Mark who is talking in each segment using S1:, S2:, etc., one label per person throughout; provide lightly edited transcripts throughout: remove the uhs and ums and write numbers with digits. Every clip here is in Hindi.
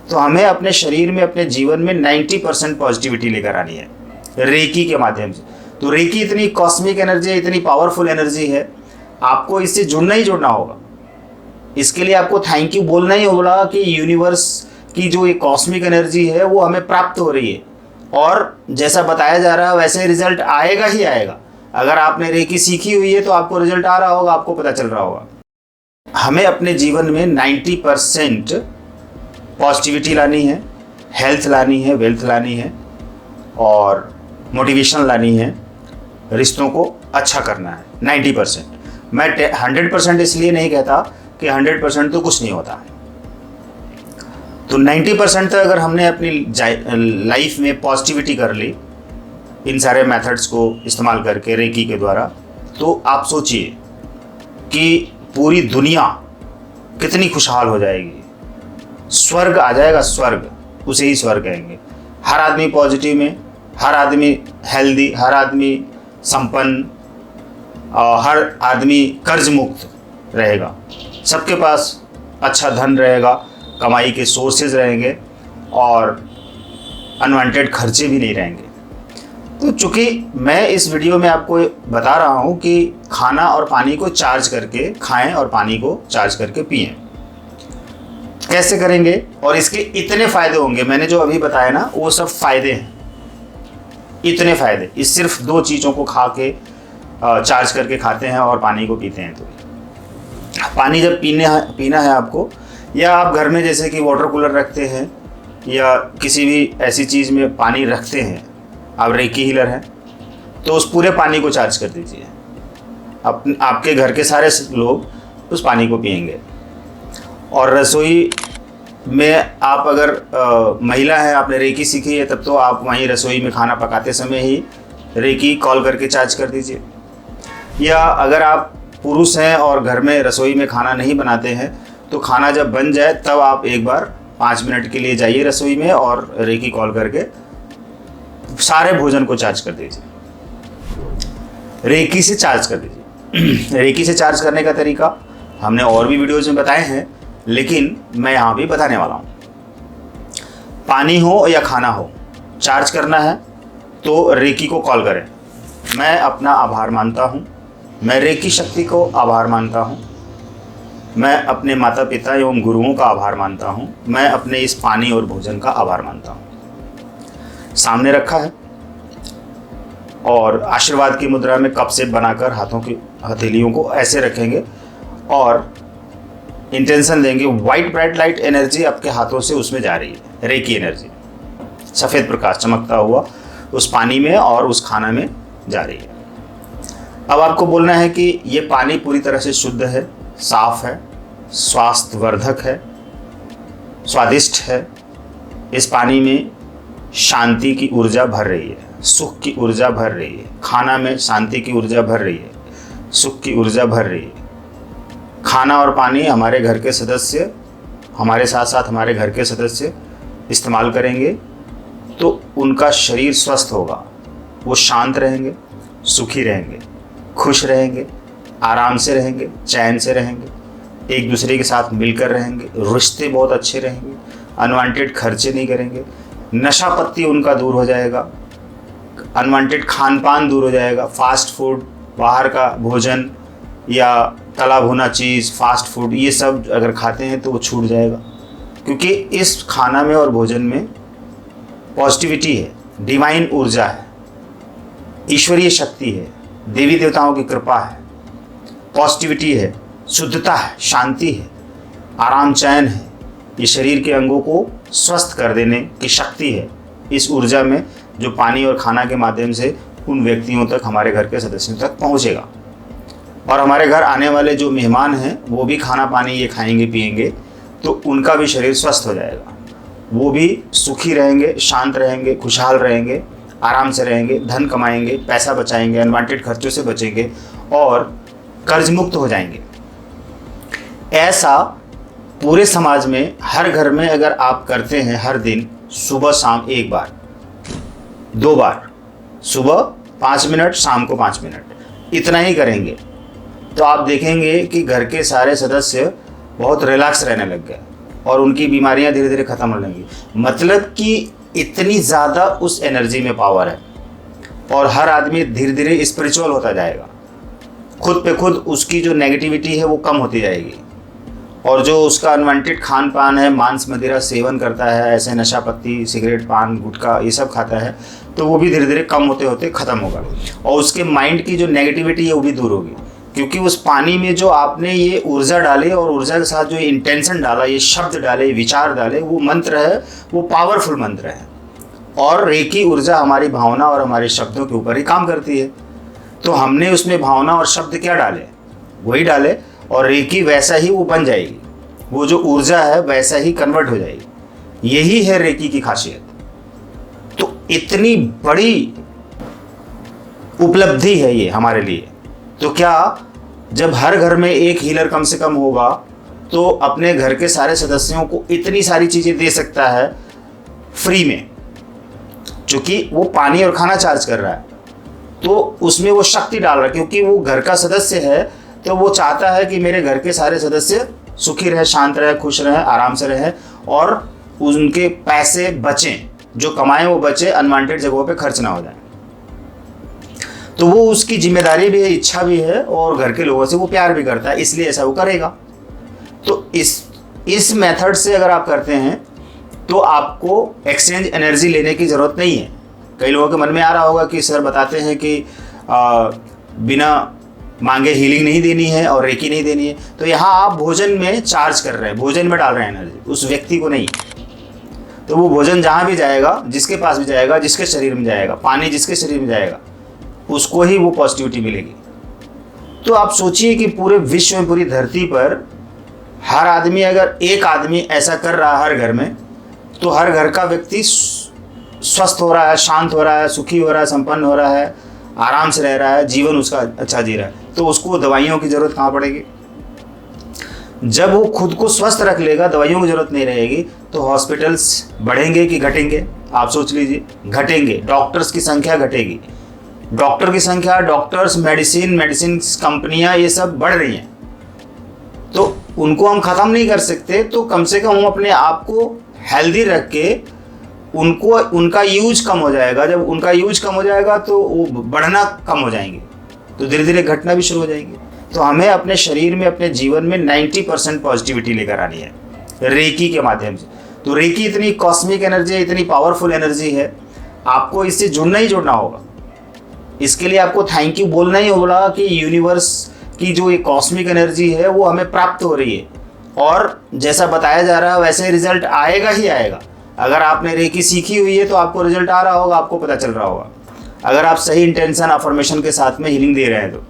S1: तो हमें अपने शरीर में, अपने जीवन में 90% पॉजिटिविटी लेकर आनी है रेकी के माध्यम से। तो रेकी इतनी कॉस्मिक एनर्जी है, इतनी पावरफुल एनर्जी है, आपको इससे जुड़ना ही जुड़ना होगा। इसके लिए आपको थैंक यू बोलना ही होगा कि यूनिवर्स की जो ये कॉस्मिक एनर्जी है वो हमें प्राप्त हो रही है, और जैसा बताया जा रहा है वैसे रिजल्ट आएगा ही आएगा। अगर आपने रेकी सीखी हुई है तो आपको रिजल्ट आ रहा होगा, आपको पता चल रहा होगा। हमें अपने जीवन में 90% पॉजिटिविटी लानी है, हेल्थ लानी है, वेल्थ लानी है, और मोटिवेशन लानी है, रिश्तों को अच्छा करना है। 90%। मैं 100% इसलिए नहीं कहता कि 100% तो कुछ नहीं होता। तो 90% तक अगर हमने अपनी लाइफ में पॉजिटिविटी कर ली इन सारे मेथड्स को इस्तेमाल करके रेकी के द्वारा, तो आप सोचिए कि पूरी दुनिया कितनी खुशहाल हो जाएगी। स्वर्ग आ जाएगा, स्वर्ग, उसे ही स्वर्ग कहेंगे। हर आदमी पॉजिटिव में, हर आदमी हेल्दी, हर आदमी संपन्न, हर आदमी कर्ज मुक्त रहेगा, सबके पास अच्छा धन रहेगा, कमाई के सोर्सेज रहेंगे, और अनवांटेड खर्चे भी नहीं रहेंगे। तो चूँकि मैं इस वीडियो में आपको बता रहा हूँ कि खाना और पानी को चार्ज करके खाएं और पानी को चार्ज करके पिएं। कैसे करेंगे और इसके इतने फ़ायदे होंगे, मैंने जो अभी बताया ना वो सब फ़ायदे हैं, इतने फ़ायदे। इस सिर्फ 2 चीज़ों को खा के चार्ज करके खाते हैं और पानी को पीते हैं। तो पानी जब पीना है आपको, या आप घर में जैसे कि वाटर कूलर रखते हैं या किसी भी ऐसी चीज़ में पानी रखते हैं, आप रेकी हीलर हैं, तो उस पूरे पानी को चार्ज कर दीजिए। आपके घर के सारे लोग उस पानी को पिएंगे। और रसोई में आप अगर महिला हैं, आपने रेकी सीखी है, तब तो आप वहीं रसोई में खाना पकाते समय ही रेकी कॉल करके चार्ज कर दीजिए। या अगर आप पुरुष हैं और घर में रसोई में खाना नहीं बनाते हैं, तो खाना जब बन जाए तब आप एक बार 5 मिनट के लिए जाइए रसोई में और रेकी कॉल करके सारे भोजन को चार्ज कर दीजिए। रेकी से चार्ज कर दीजिए। रेकी से चार्ज करने का तरीका हमने और भी वीडियोज़ में बताए हैं, लेकिन मैं यहाँ भी बताने वाला हूँ। पानी हो या खाना हो, चार्ज करना है तो रेकी को कॉल करें। मैं अपना आभार मानता हूँ, मैं रेकी शक्ति को आभार मानता हूँ, मैं अपने माता पिता एवं गुरुओं का आभार मानता हूँ, मैं अपने इस पानी और भोजन का आभार मानता हूँ। सामने रखा है और आशीर्वाद की मुद्रा में कप से बनाकर हाथों की हथेलियों को ऐसे रखेंगे और इंटेंशन देंगे, वाइट ब्राइट लाइट एनर्जी आपके हाथों से उसमें जा रही है, रेकी एनर्जी, सफ़ेद प्रकाश चमकता हुआ उस पानी में और उस खाना में जा रही है। अब आपको बोलना है कि ये पानी पूरी तरह से शुद्ध है, साफ है, स्वास्थ्यवर्धक है, स्वादिष्ट है। इस पानी में शांति की ऊर्जा भर रही है, सुख की ऊर्जा भर रही है। खाना में शांति की ऊर्जा भर रही है, सुख की ऊर्जा भर रही है। खाना और पानी हमारे घर के सदस्य, हमारे साथ साथ हमारे घर के सदस्य इस्तेमाल करेंगे तो उनका शरीर स्वस्थ होगा, वो शांत रहेंगे, सुखी रहेंगे, खुश रहेंगे, आराम से रहेंगे, चैन से रहेंगे, एक दूसरे के साथ मिलकर रहेंगे, रिश्ते बहुत अच्छे रहेंगे, अनवांटेड खर्चे नहीं करेंगे, नशा पत्ती उनका दूर हो जाएगा, अनवांटेड खान पान दूर हो जाएगा, फास्ट फूड, बाहर का भोजन या तला भुना चीज़, फास्ट फूड, ये सब अगर खाते हैं तो वो छूट जाएगा। क्योंकि इस खाना में और भोजन में पॉजिटिविटी है, डिवाइन ऊर्जा है, ईश्वरीय शक्ति है, देवी देवताओं की कृपा है, पॉजिटिविटी है, शुद्धता है, शांति है, आराम चैन है। ये शरीर के अंगों को स्वस्थ कर देने की शक्ति है इस ऊर्जा में, जो पानी और खाना के माध्यम से उन व्यक्तियों तक, हमारे घर के सदस्यों तक पहुंचेगा। और हमारे घर आने वाले जो मेहमान हैं वो भी खाना पानी ये खाएंगे पिएंगे तो उनका भी शरीर स्वस्थ हो जाएगा, वो भी सुखी रहेंगे, शांत रहेंगे, खुशहाल रहेंगे, आराम से रहेंगे, धन कमाएंगे, पैसा बचाएंगे, अनवांटेड खर्चों से बचेंगे और कर्ज मुक्त हो जाएंगे। ऐसा पूरे समाज में, हर घर में अगर आप करते हैं, हर दिन सुबह शाम 1 बार 2 बार, सुबह 5 मिनट, शाम को 5 मिनट, इतना ही करेंगे तो आप देखेंगे कि घर के सारे सदस्य बहुत रिलैक्स रहने लग गए और उनकी बीमारियां धीरे धीरे खत्म होने लगेंगी। मतलब कि इतनी ज़्यादा उस एनर्जी में पावर है, और हर आदमी धीरे धीरे स्पिरिचुअल होता जाएगा। खुद पे खुद उसकी जो नेगेटिविटी है वो कम होती जाएगी, और जो उसका अनवांटेड खान पान है, मांस मदिरा सेवन करता है, ऐसे नशा पत्ती, सिगरेट, पान, गुटखा ये सब खाता है, तो वो भी धीरे धीरे कम होते होते ख़त्म होगा। और उसके माइंड की जो नेगेटिविटी है वो भी दूर होगी, क्योंकि उस पानी में जो आपने ये ऊर्जा डाली और ऊर्जा के साथ जो इंटेंशन डाला, ये शब्द डाले, विचार डाले, वो मंत्र है, वो पावरफुल मंत्र है। और रेकी ऊर्जा हमारी भावना और हमारे शब्दों के ऊपर ही काम करती है। तो हमने उसमें भावना और शब्द क्या डाले, वही डाले, और रेकी वैसा ही वो बन जाएगी, वो जो ऊर्जा है वैसा ही कन्वर्ट हो जाएगी। यही है रेकी की खासियत। तो इतनी बड़ी उपलब्धि है ये हमारे लिए। तो क्या जब हर घर में एक हीलर कम से कम होगा तो अपने घर के सारे सदस्यों को इतनी सारी चीज़ें दे सकता है फ्री में, क्योंकि वो पानी और खाना चार्ज कर रहा है, तो उसमें वो शक्ति डाल रहा है, क्योंकि वो घर का सदस्य है, तो वो चाहता है कि मेरे घर के सारे सदस्य सुखी रहे, शांत रहे, खुश रहे, आराम से रहे, और उनके पैसे बचें, जो कमाएं वो बचे, अनवांटेड जगहों पे खर्च ना हो जाए। तो वो उसकी जिम्मेदारी भी है, इच्छा भी है, और घर के लोगों से वो प्यार भी करता है, इसलिए ऐसा वो करेगा। तो इस मेथड से अगर आप करते हैं तो आपको एक्सचेंज एनर्जी लेने की ज़रूरत नहीं है। कई लोगों के मन में आ रहा होगा कि सर बताते हैं कि बिना मांगे हीलिंग नहीं देनी है और रेकी नहीं देनी है। तो यहाँ आप भोजन में चार्ज कर रहे हैं, भोजन में डाल रहे हैं एनर्जी, उस व्यक्ति को नहीं। तो वो भोजन जहाँ भी जाएगा, जिसके पास भी जाएगा, जिसके शरीर में जाएगा, पानी जिसके शरीर में जाएगा, उसको ही वो पॉजिटिविटी मिलेगी। तो आप सोचिए कि पूरे विश्व में, पूरी धरती पर हर आदमी, अगर एक आदमी ऐसा कर रहा है हर घर में, तो हर घर का व्यक्ति स्वस्थ हो रहा है, शांत हो रहा है, सुखी हो रहा है, संपन्न हो रहा है, आराम से रह रहा है, जीवन उसका अच्छा जी रहा है। तो उसको दवाइयों की ज़रूरत कहाँ पड़ेगी? जब वो खुद को स्वस्थ रख लेगा, दवाइयों की ज़रूरत नहीं रहेगी, तो हॉस्पिटल्स बढ़ेंगे कि घटेंगे? आप सोच लीजिए, घटेंगे। डॉक्टर्स की संख्या घटेगी, डॉक्टर की संख्या, डॉक्टर्स, मेडिसिन कंपनियां, ये सब बढ़ रही हैं। तो उनको हम ख़त्म नहीं कर सकते, तो कम से कम हम अपने आप को हेल्दी रख के उनका यूज कम हो जाएगा। जब उनका यूज कम हो जाएगा तो वो बढ़ना कम हो जाएंगे, तो धीरे धीरे घटना भी शुरू हो जाएगी। तो हमें अपने शरीर में, अपने जीवन में 90% पॉजिटिविटी लेकर आनी है रेकी के माध्यम से। तो रेकी इतनी कॉस्मिक एनर्जी है, इतनी पावरफुल एनर्जी है, आपको इससे जुड़ना ही जुड़ना होगा। इसके लिए आपको थैंक यू बोलना ही होगा कि यूनिवर्स की जो ये कॉस्मिक एनर्जी है वो हमें प्राप्त हो रही है, और जैसा बताया जा रहा है वैसे रिजल्ट आएगा ही आएगा। अगर आपने रेकी सीखी हुई है तो आपको रिजल्ट आ रहा होगा, आपको पता चल रहा होगा, अगर आप सही इंटेंशन, अफर्मेशन के साथ में हीलिंग दे रहे हैं तो।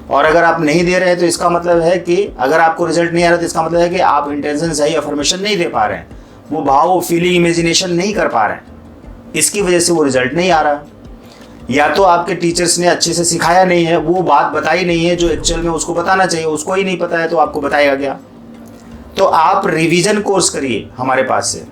S1: और अगर आप नहीं दे रहे हैं तो इसका मतलब है कि अगर आपको रिजल्ट नहीं आ रहा तो इसका मतलब है कि आप इंटेंशन, सही अफर्मेशन नहीं दे पा रहे हैं, वो भाव, वो फीलिंग, इमेजिनेशन नहीं कर पा रहे हैं, इसकी वजह से वो रिजल्ट नहीं आ रहा। या तो आपके टीचर्स ने अच्छे से सिखाया नहीं है, वो बात बताई नहीं है जो एक्चुअल में उसको बताना चाहिए, उसको ही नहीं पता है, तो आपको बताएगा क्या? तो आप रिवीजन कोर्स करिए हमारे पास से।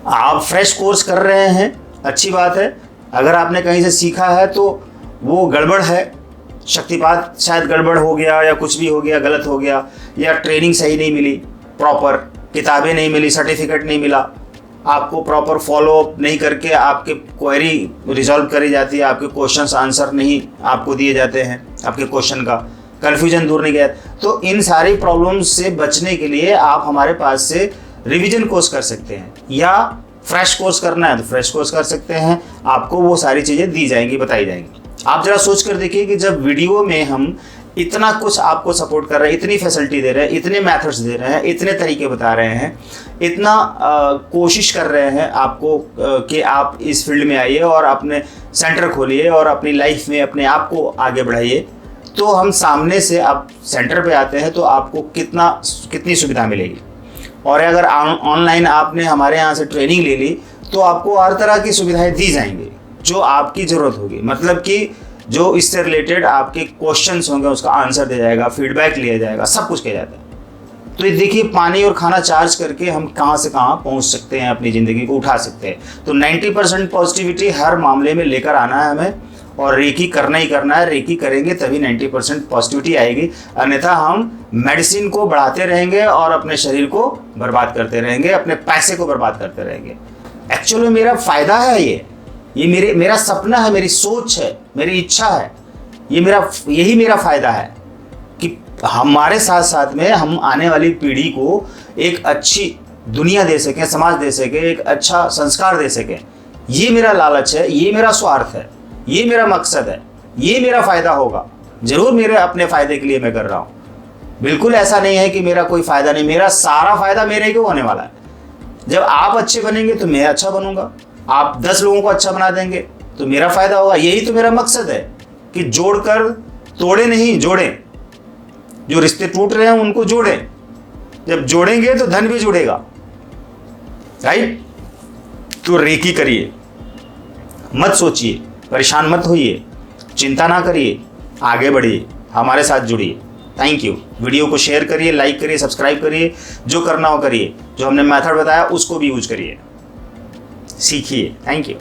S1: आप फ्रेश कोर्स कर रहे हैं, अच्छी बात है। अगर आपने कहीं से सीखा है तो वो गड़बड़ है, शक्तिपात शायद गड़बड़ हो गया, या कुछ भी हो गया, गलत हो गया, या ट्रेनिंग सही नहीं मिली, प्रॉपर किताबें नहीं मिली, सर्टिफिकेट नहीं मिला, आपको प्रॉपर फॉलोअप नहीं करके आपके क्वेरी रिजॉल्व करी जाती है, आपके क्वेश्चंस आंसर नहीं आपको दिए जाते हैं, आपके क्वेश्चन का कन्फ्यूजन दूर नहीं गया। तो इन सारी प्रॉब्लम्स से बचने के लिए आप हमारे पास से रिवीजन कोर्स कर सकते हैं, या फ्रेश कोर्स करना है तो फ्रेश कोर्स कर सकते हैं। आपको वो सारी चीज़ें दी जाएंगी, बताई जाएंगी। आप जरा सोच कर देखिए कि जब वीडियो में हम इतना कुछ आपको सपोर्ट कर रहे हैं, इतनी फैसिलिटी दे रहे हैं, इतने मेथड्स दे रहे हैं, इतने तरीके बता रहे हैं, इतना कोशिश कर रहे हैं आपको कि आप इस फील्ड में आइए और अपने सेंटर खोलिए और अपनी लाइफ में अपने आप को आगे बढ़ाइए, तो हम सामने से आप सेंटर पे आते हैं तो आपको कितनी सुविधा मिलेगी। और अगर ऑनलाइन आपने हमारे यहाँ से ट्रेनिंग ले ली तो आपको हर तरह की सुविधाएं दी जाएंगी जो आपकी ज़रूरत होगी। मतलब कि जो इससे रिलेटेड आपके क्वेश्चंस होंगे उसका आंसर दिया जाएगा, फीडबैक लिया जाएगा, सब कुछ किया जाता है। तो ये देखिए, पानी और खाना चार्ज करके हम कहाँ से कहाँ पहुँच सकते हैं, अपनी ज़िंदगी को उठा सकते हैं। तो 90% पॉजिटिविटी हर मामले में लेकर आना है हमें, और रेकी करना ही करना है। रेकी करेंगे तभी 90% पॉजिटिविटी आएगी, अन्यथा हम मेडिसिन को बढ़ाते रहेंगे और अपने शरीर को बर्बाद करते रहेंगे, अपने पैसे को बर्बाद करते रहेंगे। एक्चुअली मेरा फ़ायदा है, ये मेरा सपना है, मेरी सोच है, मेरी इच्छा है, यही मेरा फ़ायदा है कि हमारे साथ साथ में हम आने वाली पीढ़ी को एक अच्छी दुनिया दे सकें, समाज दे सकें, एक अच्छा संस्कार दे सकें। ये मेरा लालच है, ये मेरा स्वार्थ है, ये मेरा मकसद है, ये मेरा फ़ायदा होगा। ज़रूर मेरे अपने फ़ायदे के लिए मैं कर रहा हूँ, बिल्कुल ऐसा नहीं है कि मेरा कोई फ़ायदा नहीं, मेरा सारा फ़ायदा मेरे को होने वाला है। जब आप अच्छे बनेंगे तो मैं अच्छा बनूंगा, आप 10 लोगों को अच्छा बना देंगे तो मेरा फ़ायदा होगा। यही तो मेरा मकसद है कि जोड़कर तोड़े नहीं, जोड़ें। जो रिश्ते टूट रहे हैं उनको जोड़ें, जब जोड़ेंगे तो धन भी जुड़ेगा, राइट। तो रेकी करिए, मत सोचिए, परेशान मत होइए, चिंता ना करिए, आगे बढ़िए, हमारे साथ जुड़िए। Thank you. वीडियो को शेयर करिए, लाइक करिए, सब्सक्राइब करिए, जो करना हो करिए, जो हमने मेथड बताया उसको भी यूज करिए, सीखिए। Thank you.